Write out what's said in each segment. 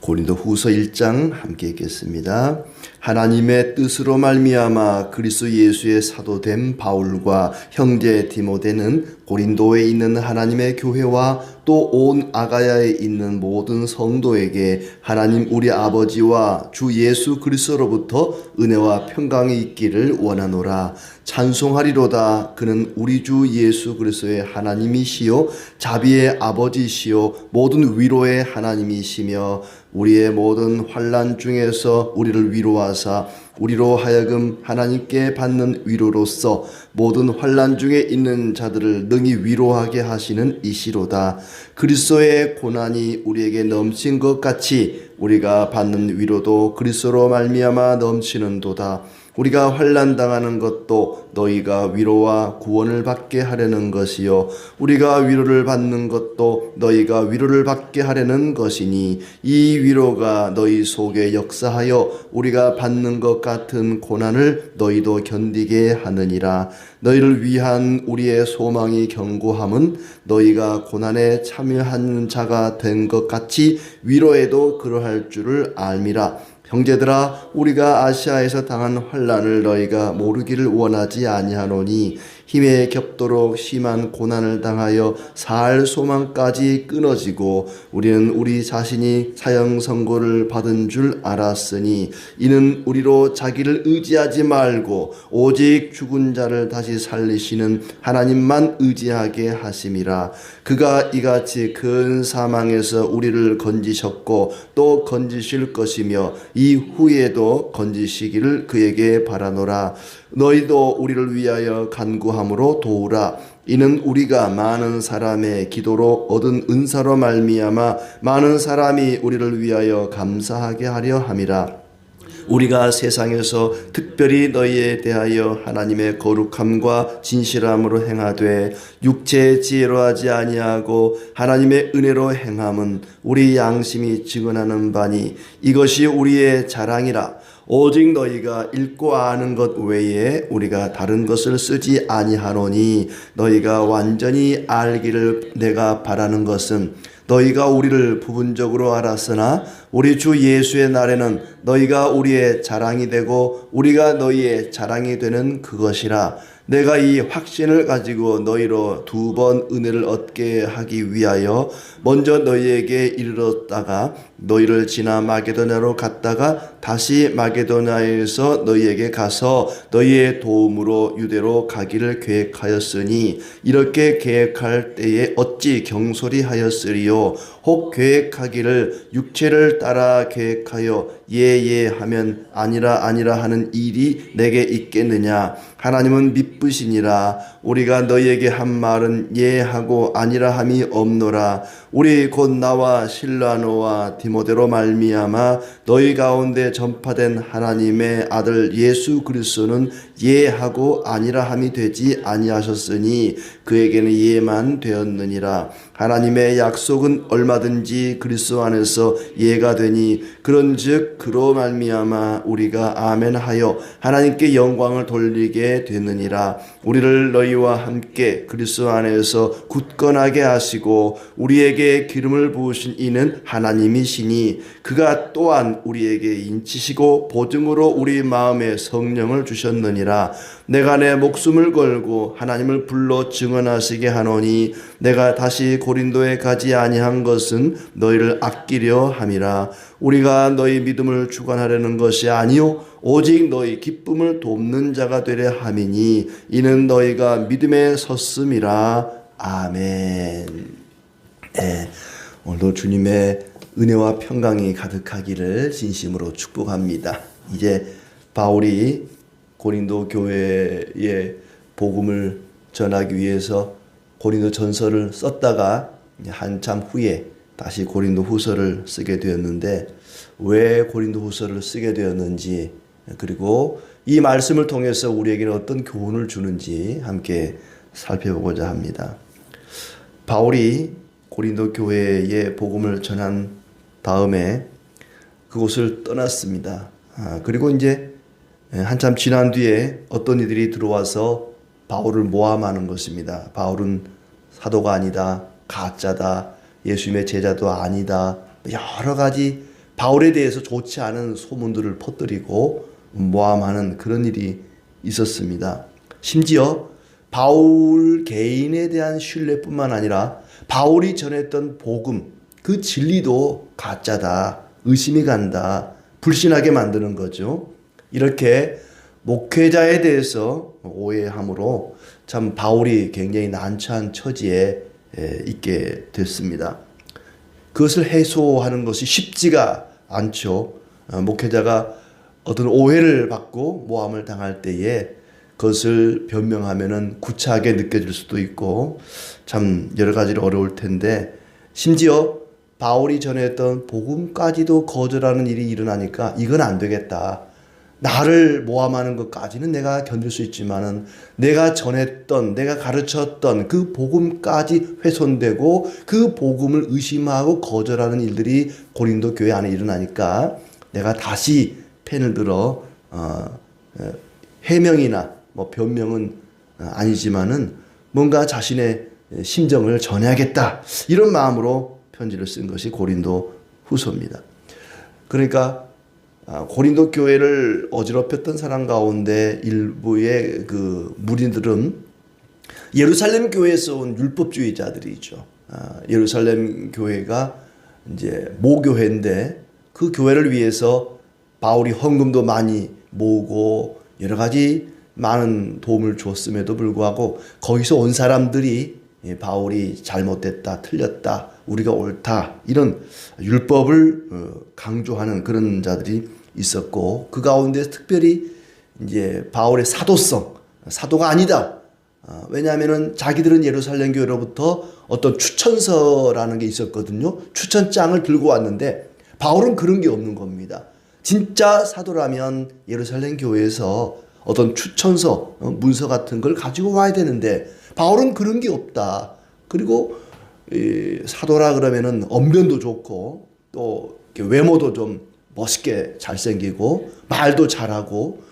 고린도후서 1장 함께 읽겠습니다. 하나님의 뜻으로 말미암아 그리스도 예수의 사도된 바울과 형제 디모데는 고린도에 있는 하나님의 교회와 또 온 아가야에 있는 모든 성도에게 하나님 우리 아버지와 주 예수 그리스도로부터 은혜와 평강이 있기를 원하노라. 찬송하리로다. 그는 우리 주 예수 그리스도의 하나님이시요 자비의 아버지시요 모든 위로의 하나님이시며 우리의 모든 환난 중에서 우리를 위로하사 우리로 하여금 하나님께 받는 위로로서 모든 환난 중에 있는 자들을 능히 위로하게 하시는 이시로다. 그리스도의 고난이 우리에게 넘친 것 같이 우리가 받는 위로도 그리스도로 말미암아 넘치는도다. 우리가 환난 당하는 것도 너희가 위로와 구원을 받게 하려는 것이요 우리가 위로를 받는 것도 너희가 위로를 받게 하려는 것이니 이 위로가 너희 속에 역사하여 우리가 받는 것 같은 고난을 너희도 견디게 하느니라. 너희를 위한 우리의 소망이 견고함은 너희가 고난에 참여하는 자가 된 것 같이 위로에도 그러할 줄을 알미라. 형제들아, 우리가 아시아에서 당한 환난을 너희가 모르기를 원하지 아니하노니 힘에 겹도록 심한 고난을 당하여 살 소망까지 끊어지고 우리는 우리 자신이 사형 선고를 받은 줄 알았으니 이는 우리로 자기를 의지하지 말고 오직 죽은 자를 다시 살리시는 하나님만 의지하게 하심이라. 그가 이같이 큰 사망에서 우리를 건지셨고 또 건지실 것이며 이후에도 건지시기를 그에게 바라노라. 너희도 우리를 위하여 간구함으로 도우라. 이는 우리가 많은 사람의 기도로 얻은 은사로 말미암아 많은 사람이 우리를 위하여 감사하게 하려 함이라. 우리가 세상에서 특별히 너희에 대하여 하나님의 거룩함과 진실함으로 행하되 육체의 지혜로 하지 아니하고 하나님의 은혜로 행함은 우리 양심이 증언하는 바니 이것이 우리의 자랑이라. 오직 너희가 읽고 아는 것 외에 우리가 다른 것을 쓰지 아니하노니 너희가 완전히 알기를 내가 바라는 것은 너희가 우리를 부분적으로 알았으나 우리 주 예수의 날에는 너희가 우리의 자랑이 되고 우리가 너희의 자랑이 되는 그것이라. 내가 이 확신을 가지고 너희로 2번 은혜를 얻게 하기 위하여 먼저 너희에게 이르렀다가 너희를 지나 마게도냐로 갔다가 다시 마게도냐에서 너희에게 가서 너희의 도움으로 유대로 가기를 계획하였으니 이렇게 계획할 때에 어찌 경솔히 하였으리요. 혹 계획하기를 육체를 따라 계획하여 예예 하면 아니라 아니라 하는 일이 내게 있겠느냐. 하나님은 미쁘시니라. 우리가 너희에게 한 말은 예하고 아니라 함이 없노라. 우리 곧 나와 실라노와 디모데로 말미암아 너희 가운데 전파된 하나님의 아들 예수 그리스도는 예하고 아니라 함이 되지 아니하셨으니 그에게는 예만 되었느니라. 하나님의 약속은 얼마든지 그리스도 안에서 예가 되니 그런즉 그로 말미암아 우리가 아멘하여 하나님께 영광을 돌리게 되느니라. 우리를 너희와 함께 그리스도 안에서 굳건하게 하시고 우리에게 기름을 부으신 이는 하나님이시니 그가 또한 우리에게 인치시고 보증으로 우리 마음에 성령을 주셨느니라. 내가 내 목숨을 걸고 하나님을 불러 증언하시게 하노니 내가 다시 고린도에 가지 아니한 것은 너희를 아끼려 함이라. 우리가 너희 믿음을 주관하려는 것이 아니요 오직 너희 기쁨을 돕는 자가 되려 함이니 이는 너희가 믿음에 섰음이라. 아멘. 네, 오늘도 주님의 은혜와 평강이 가득하기를 진심으로 축복합니다. 이제 바울이 고린도 교회에 복음을 전하기 위해서 고린도 전서를 썼다가 한참 후에 다시 고린도 후서를 쓰게 되었는데 왜 고린도 후서를 쓰게 되었는지 그리고 이 말씀을 통해서 우리에게는 어떤 교훈을 주는지 함께 살펴보고자 합니다. 바울이 고린도 교회에 복음을 전한 다음에 그곳을 떠났습니다. 그리고 이제 한참 지난 뒤에 어떤 이들이 들어와서 바울을 모함하는 것입니다. 바울은 사도가 아니다, 가짜다, 예수님의 제자도 아니다, 여러 가지 바울에 대해서 좋지 않은 소문들을 퍼뜨리고 모함하는 그런 일이 있었습니다. 심지어 바울 개인에 대한 신뢰뿐만 아니라 바울이 전했던 복음, 그 진리도 가짜다, 의심이 간다, 불신하게 만드는 거죠. 이렇게 목회자에 대해서 오해함으로 참 바울이 굉장히 난처한 처지에 있게 됐습니다. 그것을 해소하는 것이 쉽지가 않죠. 목회자가 어떤 오해를 받고 모함을 당할 때에 그것을 변명하면은 구차하게 느껴질 수도 있고 참 여러 가지로 어려울 텐데, 심지어 바울이 전했던 복음까지도 거절하는 일이 일어나니까 이건 안 되겠다. 나를 모함하는 것까지는 내가 견딜 수 있지만은 내가 전했던, 내가 가르쳤던 그 복음까지 훼손되고 그 복음을 의심하고 거절하는 일들이 고린도 교회 안에 일어나니까 내가 다시 펜을 들어 해명이나 뭐 변명은 아니지만은 뭔가 자신의 심정을 전해야겠다, 이런 마음으로 편지를 쓴 것이 고린도 후서입니다. 그러니까 고린도 교회를 어지럽혔던 사람 가운데 일부의 그 무리들은 예루살렘 교회에서 온 율법주의자들이죠. 예루살렘 교회가 이제 모교회인데 그 교회를 위해서 바울이 헌금도 많이 모으고 여러 가지 많은 도움을 줬음에도 불구하고 거기서 온 사람들이 바울이 잘못됐다, 틀렸다, 우리가 옳다, 이런 율법을 강조하는 그런 자들이 있었고, 그 가운데 특별히 이제 바울의 사도성, 사도가 아니다. 왜냐하면은 자기들은 예루살렘 교회로부터 어떤 추천서라는 게 있었거든요. 추천장을 들고 왔는데 바울은 그런 게 없는 겁니다. 진짜 사도라면 예루살렘 교회에서 어떤 추천서, 문서 같은 걸 가지고 와야 되는데 바울은 그런 게 없다. 그리고 사도라 그러면은 언변도 좋고 또 외모도 좀 멋있게 잘생기고 말도 잘하고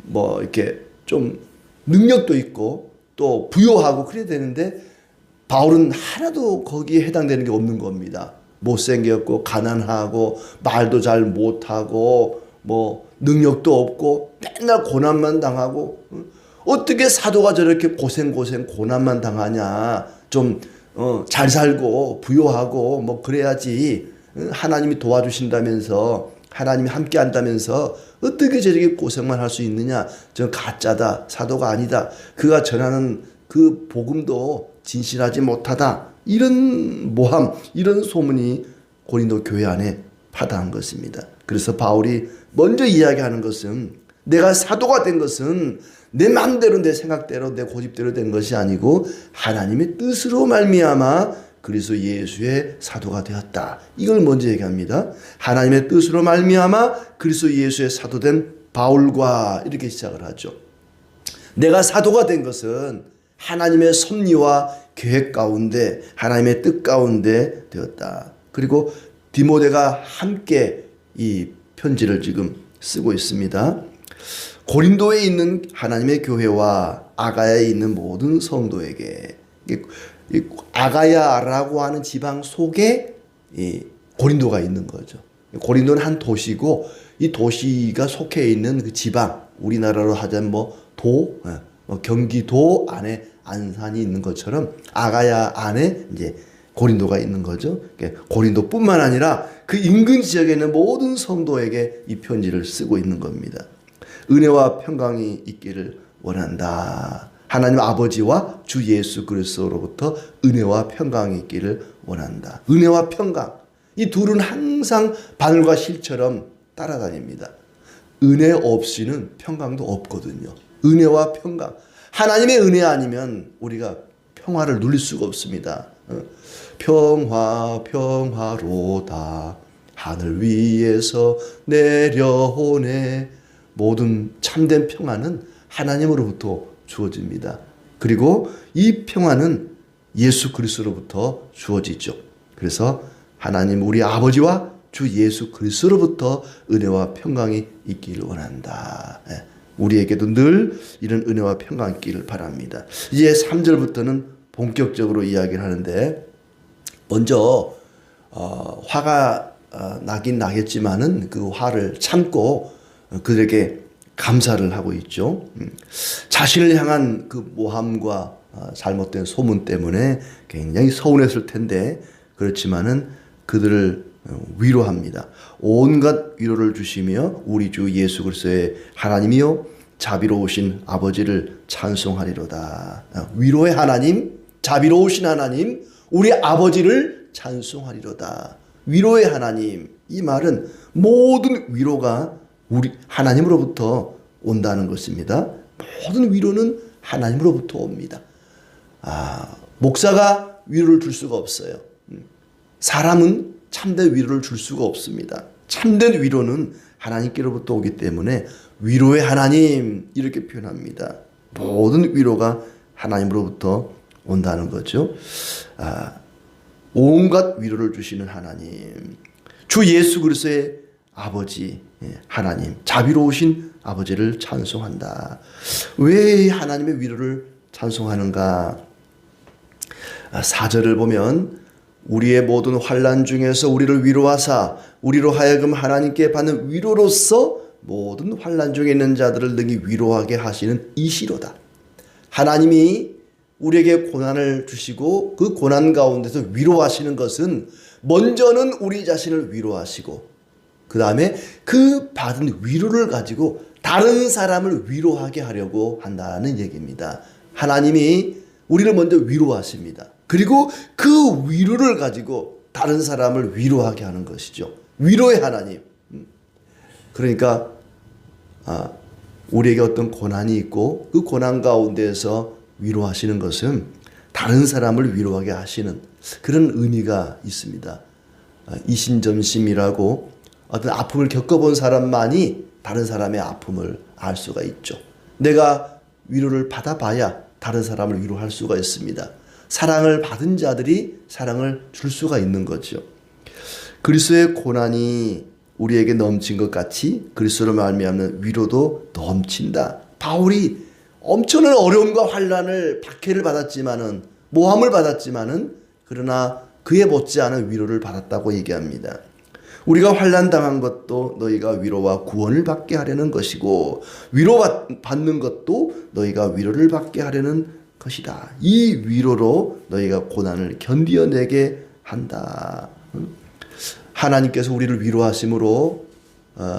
뭐 이렇게 좀 능력도 있고 또 부유하고 그래야 되는데 바울은 하나도 거기에 해당되는 게 없는 겁니다. 못생겼고 가난하고 말도 잘 못하고 뭐 능력도 없고 맨날 고난만 당하고, 어떻게 사도가 저렇게 고난만 당하냐. 좀 잘 살고 부유하고 뭐 그래야지 하나님이 도와주신다면서, 하나님이 함께 한다면서 어떻게 저렇게 고생만 할 수 있느냐. 저 가짜다, 사도가 아니다, 그가 전하는 그 복음도 진실하지 못하다, 이런 모함, 이런 소문이 고린도 교회 안에 파다한 것입니다. 그래서 바울이 먼저 이야기하는 것은, 내가 사도가 된 것은 내 마음대로, 내 생각대로, 내 고집대로 된 것이 아니고 하나님의 뜻으로 말미암아 그리스도 예수의 사도가 되었다. 이걸 먼저 얘기합니다. 하나님의 뜻으로 말미암아 그리스도 예수의 사도된 바울과, 이렇게 시작을 하죠. 내가 사도가 된 것은 하나님의 섭리와 계획 가운데, 하나님의 뜻 가운데 되었다. 그리고 디모데가 함께 이 편지를 지금 쓰고 있습니다. 고린도에 있는 하나님의 교회와 아가야에 있는 모든 성도에게, 아가야라고 하는 지방 속에 이 고린도가 있는 거죠. 고린도는 한 도시고 이 도시가 속해 있는 그 지방, 우리나라로 하자면 뭐 경기도 안에 안산이 있는 것처럼 아가야 안에 이제 고린도가 있는 거죠. 고린도뿐만 아니라 그 인근 지역에 있는 모든 성도에게 이 편지를 쓰고 있는 겁니다. 은혜와 평강이 있기를 원한다. 하나님 아버지와 주 예수 그리스도로부터 은혜와 평강이 있기를 원한다. 은혜와 평강, 이 둘은 항상 바늘과 실처럼 따라다닙니다. 은혜 없이는 평강도 없거든요. 은혜와 평강, 하나님의 은혜 아니면 우리가 평화를 누릴 수가 없습니다. 평화 평화로다 하늘 위에서 내려오네. 모든 참된 평화는 하나님으로부터 주어집니다. 그리고 이 평화는 예수 그리스도로부터 주어지죠. 그래서 하나님 우리 아버지와 주 예수 그리스도로부터 은혜와 평강이 있기를 원한다. 우리에게도 늘 이런 은혜와 평강이 있기를 바랍니다. 이제 3절부터는 본격적으로 이야기를 하는데, 먼저 화가 나긴 나겠지만은 그 화를 참고 그들에게 감사를 하고 있죠. 자신을 향한 그 모함과 잘못된 소문 때문에 굉장히 서운했을 텐데 그렇지만은 그들을 위로합니다. 온갖 위로를 주시며 우리 주 예수 그리스도의 하나님이요 자비로우신 아버지를 찬송하리로다. 위로의 하나님, 자비로우신 하나님, 우리 아버지를 찬송하리로다. 위로의 하나님, 이 말은 모든 위로가 우리 하나님으로부터 온다는 것입니다. 모든 위로는 하나님으로부터 옵니다. 목사가 위로를 줄 수가 없어요. 사람은 참된 위로를 줄 수가 없습니다. 참된 위로는 하나님께로부터 오기 때문에 위로의 하나님 이렇게 표현합니다. 모든 위로가 하나님으로부터 온다는 거죠. 온갖 위로를 주시는 하나님, 주 예수 그리스도의 아버지 하나님, 자비로우신 아버지를 찬송한다. 왜 하나님의 위로를 찬송하는가? 4절을 보면 우리의 모든 환난 중에서 우리를 위로하사 우리로 하여금 하나님께 받는 위로로서 모든 환난 중에 있는 자들을 능히 위로하게 하시는 이시로다. 하나님이 우리에게 고난을 주시고 그 고난 가운데서 위로하시는 것은 먼저는 우리 자신을 위로하시고 그 다음에 그 받은 위로를 가지고 다른 사람을 위로하게 하려고 한다는 얘기입니다. 하나님이 우리를 먼저 위로하십니다. 그리고 그 위로를 가지고 다른 사람을 위로하게 하는 것이죠. 위로의 하나님. 그러니까 우리에게 어떤 고난이 있고 그 고난 가운데에서 위로하시는 것은 다른 사람을 위로하게 하시는 그런 의미가 있습니다. 이신전심이라고 어떤 아픔을 겪어본 사람만이 다른 사람의 아픔을 알 수가 있죠. 내가 위로를 받아봐야 다른 사람을 위로할 수가 있습니다. 사랑을 받은 자들이 사랑을 줄 수가 있는 거죠. 그리스도의 고난이 우리에게 넘친 것 같이 그리스도로 말미암는 위로도 넘친다. 바울이 엄청난 어려움과 환난을 박해를 받았지만은 모함을 받았지만은 그러나 그에 못지않은 위로를 받았다고 얘기합니다. 우리가 환난 당한 것도 너희가 위로와 구원을 받게 하려는 것이고 위로받는 것도 너희가 위로를 받게 하려는 것이다. 이 위로로 너희가 고난을 견디어내게 한다. 하나님께서 우리를 위로하심으로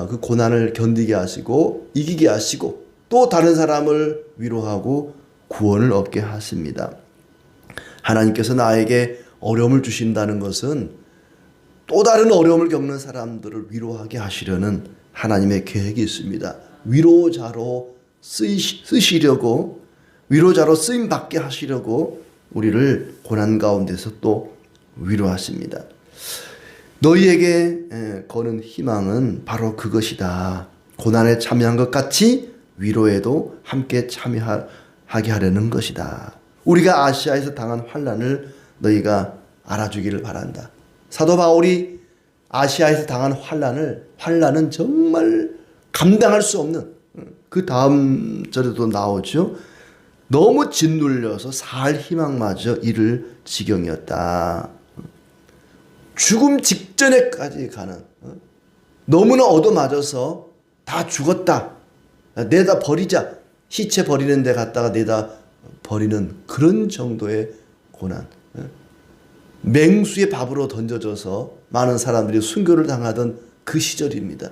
그 고난을 견디게 하시고 이기게 하시고 또 다른 사람을 위로하고 구원을 얻게 하십니다. 하나님께서 나에게 어려움을 주신다는 것은 또 다른 어려움을 겪는 사람들을 위로하게 하시려는 하나님의 계획이 있습니다. 위로자로 쓰시려고 위로자로 쓰임받게 하시려고 우리를 고난 가운데서 또 위로하십니다. 너희에게 거는 희망은 바로 그것이다. 고난에 참여한 것 같이 위로에도 함께 참여하게 하려는 것이다. 우리가 아시아에서 당한 환난을 너희가 알아주기를 바란다. 사도 바울이 아시아에서 당한 환난은 정말 감당할 수 없는 그 다음 절에도 나오죠. 너무 짓눌려서 살 희망마저 잃을 지경이었다. 죽음 직전에까지 가는 너무나 얻어맞아서 다 죽었다. 내다 버리자. 시체 버리는 데 갔다가 내다 버리는 그런 정도의 고난. 맹수의 밥으로 던져져서 많은 사람들이 순교를 당하던 그 시절입니다.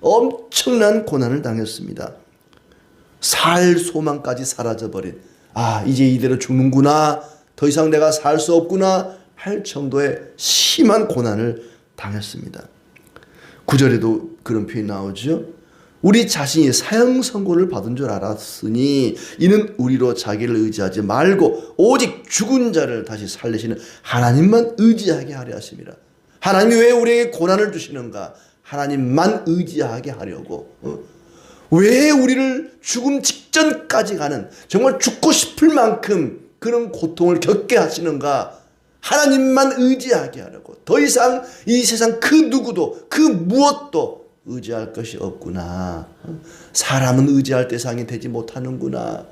엄청난 고난을 당했습니다. 살 소망까지 사라져버린 이제 이대로 죽는구나. 더 이상 내가 살 수 없구나 할 정도의 심한 고난을 당했습니다. 9절에도 그런 표현이 나오죠. 우리 자신이 사형 선고를 받은 줄 알았으니 이는 우리로 자기를 의지하지 말고 오직 죽은 자를 다시 살리시는 하나님만 의지하게 하려 하십니다. 하나님이 왜 우리에게 고난을 주시는가? 하나님만 의지하게 하려고. 왜 우리를 죽음 직전까지 가는 정말 죽고 싶을 만큼 그런 고통을 겪게 하시는가? 하나님만 의지하게 하려고. 더 이상 이 세상 그 누구도 그 무엇도 의지할 것이 없구나. 사람은 의지할 대상이 되지 못하는구나.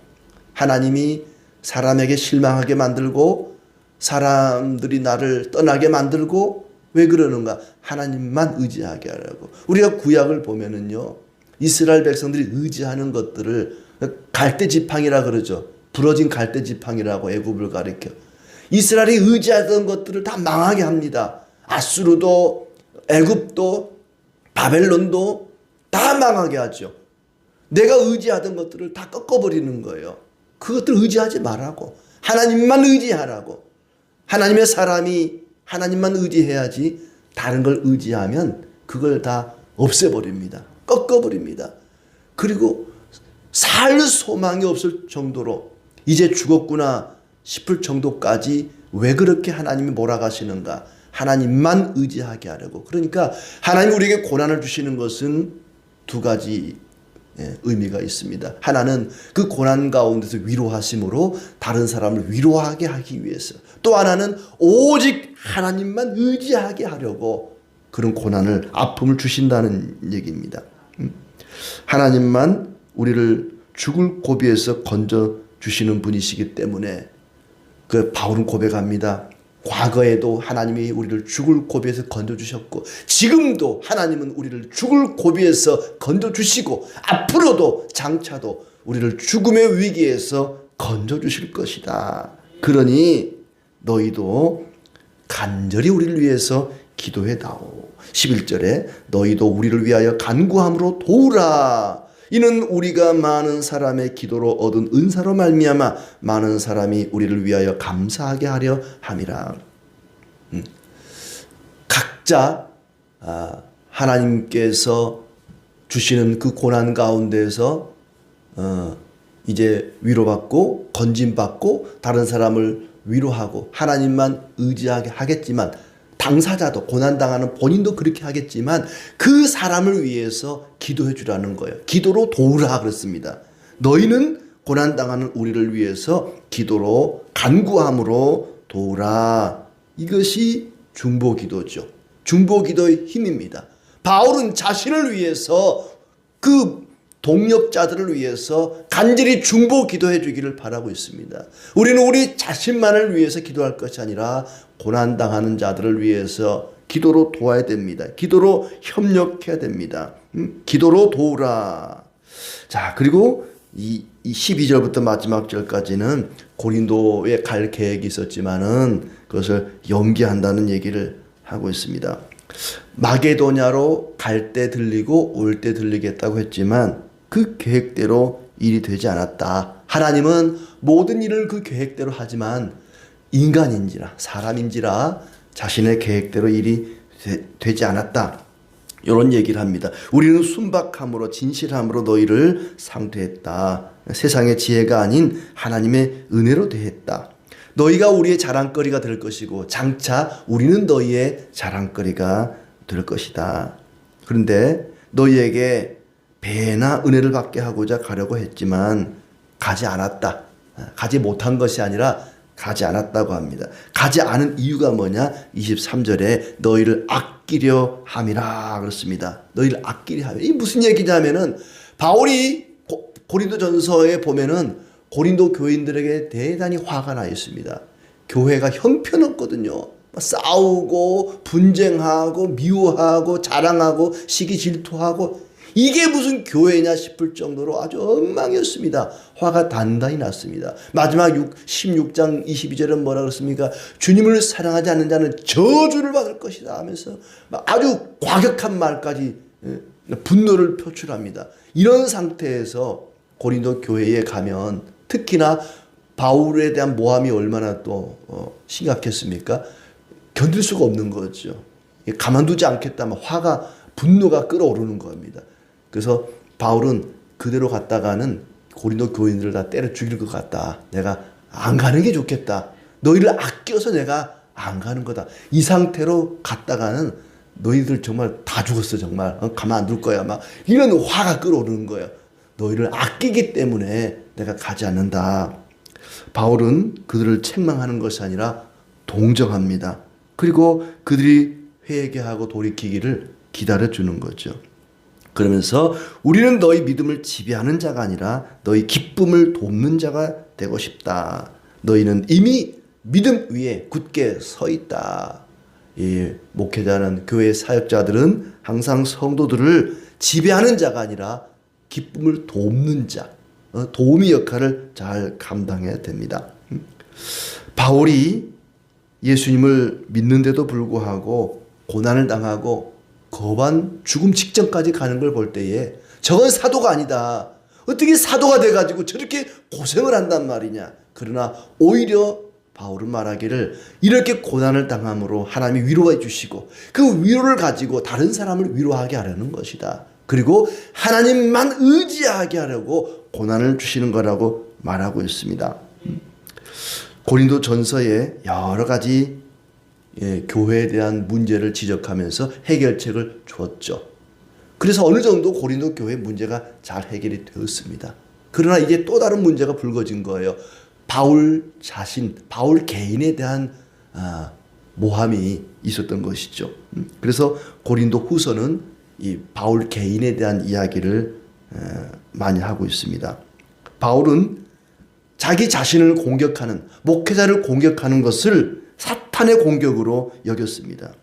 하나님이 사람에게 실망하게 만들고 사람들이 나를 떠나게 만들고 왜 그러는가? 하나님만 의지하게 하라고. 우리가 구약을 보면은요, 이스라엘 백성들이 의지하는 것들을 갈대지팡이라 그러죠. 부러진 갈대지팡이라고 애굽을 가리켜. 이스라엘이 의지하던 것들을 다 망하게 합니다. 아수르도, 애굽도, 바벨론도 다 망하게 하죠. 내가 의지하던 것들을 다 꺾어버리는 거예요. 그것들 의지하지 말라고. 하나님만 의지하라고. 하나님의 사람이 하나님만 의지해야지 다른 걸 의지하면 그걸 다 없애버립니다. 꺾어버립니다. 그리고 살 소망이 없을 정도로 이제 죽었구나 싶을 정도까지 왜 그렇게 하나님이 몰아가시는가? 하나님만 의지하게 하려고. 그러니까 하나님 우리에게 고난을 주시는 것은 두 가지 의미가 있습니다. 하나는 그 고난 가운데서 위로하심으로 다른 사람을 위로하게 하기 위해서, 또 하나는 오직 하나님만 의지하게 하려고 그런 고난을, 아픔을 주신다는 얘기입니다. 하나님만 우리를 죽을 고비에서 건져 주시는 분이시기 때문에 그 바울은 고백합니다. 과거에도 하나님이 우리를 죽을 고비에서 건져주셨고 지금도 하나님은 우리를 죽을 고비에서 건져주시고 앞으로도 장차도 우리를 죽음의 위기에서 건져주실 것이다. 그러니 너희도 간절히 우리를 위해서 기도해다오. 11절에 너희도 우리를 위하여 간구함으로 도우라. 이는 우리가 많은 사람의 기도로 얻은 은사로 말미암아 많은 사람이 우리를 위하여 감사하게 하려 함이라. 각자 하나님께서 주시는 그 고난 가운데서 이제 위로받고 건진받고 다른 사람을 위로하고 하나님만 의지하게 하겠지만, 당사자도, 고난당하는 본인도 그렇게 하겠지만 그 사람을 위해서 기도해 주라는 거예요. 기도로 도우라 그랬습니다. 너희는 고난당하는 우리를 위해서 기도로 간구함으로 도우라. 이것이 중보기도죠. 중보기도의 힘입니다. 바울은 자신을 위해서, 그 동역자들을 위해서 간절히 중보기도해 주기를 바라고 있습니다. 우리는 우리 자신만을 위해서 기도할 것이 아니라 고난당하는 자들을 위해서 기도로 도와야 됩니다. 기도로 협력해야 됩니다. 기도로 도우라. 자, 그리고 이 12절부터 마지막 절까지는 고린도에 갈 계획이 있었지만은 그것을 연기한다는 얘기를 하고 있습니다. 마게도냐로 갈 때 들리고 올 때 들리겠다고 했지만 그 계획대로 일이 되지 않았다. 하나님은 모든 일을 그 계획대로 하지만 인간인지라, 사람인지라 자신의 계획대로 일이 되지 않았다. 이런 얘기를 합니다. 우리는 순박함으로, 진실함으로 너희를 상대했다. 세상의 지혜가 아닌 하나님의 은혜로 대했다. 너희가 우리의 자랑거리가 될 것이고 장차 우리는 너희의 자랑거리가 될 것이다. 그런데 너희에게 배나 은혜를 받게 하고자 가려고 했지만 가지 않았다. 가지 못한 것이 아니라 가지 않았다고 합니다. 가지 않은 이유가 뭐냐? 23절에 너희를 아끼려 함이라 그렇습니다. 너희를 아끼려 함이라. 이 무슨 얘기냐면은 바울이 고린도전서에 보면은 고린도 교인들에게 대단히 화가 나 있습니다. 교회가 형편없거든요. 싸우고 분쟁하고 미워하고 자랑하고 시기 질투하고, 이게 무슨 교회냐 싶을 정도로 아주 엉망이었습니다. 화가 단단히 났습니다. 마지막 16장 22절은 뭐라 그랬습니까? 주님을 사랑하지 않는 자는 저주를 받을 것이다 하면서 아주 과격한 말까지, 분노를 표출합니다. 이런 상태에서 고린도 교회에 가면, 특히나 바울에 대한 모함이 얼마나 또 심각했습니까? 견딜 수가 없는 거죠. 가만두지 않겠다면 화가, 분노가 끓어오르는 겁니다. 그래서 바울은 그대로 갔다가는 고린도 교인들을 다 때려 죽일 것 같다. 내가 안 가는 게 좋겠다. 너희를 아껴서 내가 안 가는 거다. 이 상태로 갔다가는 너희들 정말 다 죽었어. 정말 가만 안 둘 거야. 막 이런 화가 끓어오르는 거예요. 너희를 아끼기 때문에 내가 가지 않는다. 바울은 그들을 책망하는 것이 아니라 동정합니다. 그리고 그들이 회개하고 돌이키기를 기다려주는 거죠. 그러면서 우리는 너희 믿음을 지배하는 자가 아니라 너희 기쁨을 돕는 자가 되고 싶다. 너희는 이미 믿음 위에 굳게 서 있다. 이 목회자는, 교회 사역자들은 항상 성도들을 지배하는 자가 아니라 기쁨을 돕는 자, 도우미 역할을 잘 감당해야 됩니다. 바울이 예수님을 믿는데도 불구하고 고난을 당하고 거반 죽음 직전까지 가는 걸 볼 때에 저건 사도가 아니다. 어떻게 사도가 돼가지고 저렇게 고생을 한단 말이냐. 그러나 오히려 바울은 말하기를 이렇게 고난을 당함으로 하나님이 위로해 주시고 그 위로를 가지고 다른 사람을 위로하게 하려는 것이다. 그리고 하나님만 의지하게 하려고 고난을 주시는 거라고 말하고 있습니다. 고린도 전서에 여러 가지 교회에 대한 문제를 지적하면서 해결책을 주었죠. 그래서 어느 정도 고린도 교회 문제가 잘 해결이 되었습니다. 그러나 이제 또 다른 문제가 불거진 거예요. 바울 자신, 바울 개인에 대한 모함이 있었던 것이죠. 그래서 고린도 후서는 이 바울 개인에 대한 이야기를 많이 하고 있습니다. 바울은 자기 자신을 공격하는, 목회자를 공격하는 것을 사탄의 공격으로 여겼습니다.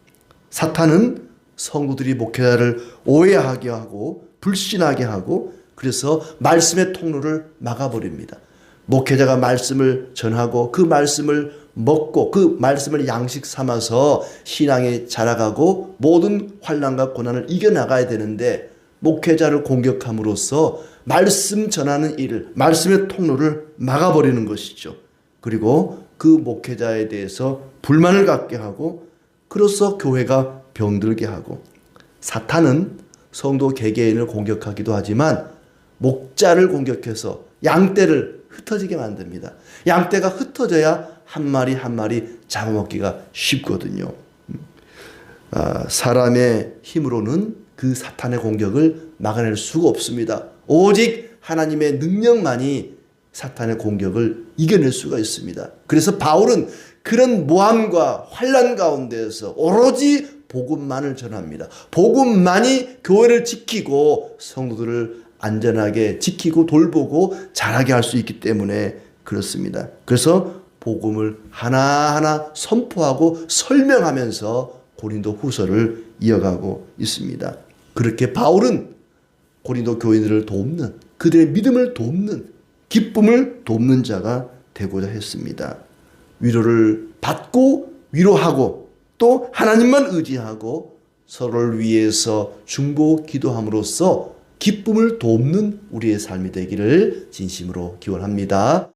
사탄은 성도들이 목회자를 오해하게 하고 불신하게 하고 그래서 말씀의 통로를 막아버립니다. 목회자가 말씀을 전하고 그 말씀을 먹고 그 말씀을 양식 삼아서 신앙에 자라가고 모든 환난과 고난을 이겨나가야 되는데 목회자를 공격함으로써 말씀 전하는 일을, 말씀의 통로를 막아버리는 것이죠. 그리고 그 목회자에 대해서 불만을 갖게 하고 그로써 교회가 병들게 하고, 사탄은 성도 개개인을 공격하기도 하지만 목자를 공격해서 양떼를 흩어지게 만듭니다. 양떼가 흩어져야 한 마리 한 마리 잡아먹기가 쉽거든요. 사람의 힘으로는 그 사탄의 공격을 막아낼 수가 없습니다. 오직 하나님의 능력만이 사탄의 공격을 이겨낼 수가 있습니다. 그래서 바울은 그런 모함과 환난 가운데에서 오로지 복음만을 전합니다. 복음만이 교회를 지키고 성도들을 안전하게 지키고 돌보고 자라게 할 수 있기 때문에 그렇습니다. 그래서 복음을 하나하나 선포하고 설명하면서 고린도 후서를 이어가고 있습니다. 그렇게 바울은 고린도 교인들을 돕는, 그들의 믿음을 돕는, 기쁨을 돕는 자가 되고자 했습니다. 위로를 받고 위로하고 또 하나님만 의지하고 서로를 위해서 중보 기도함으로써 기쁨을 돕는 우리의 삶이 되기를 진심으로 기원합니다.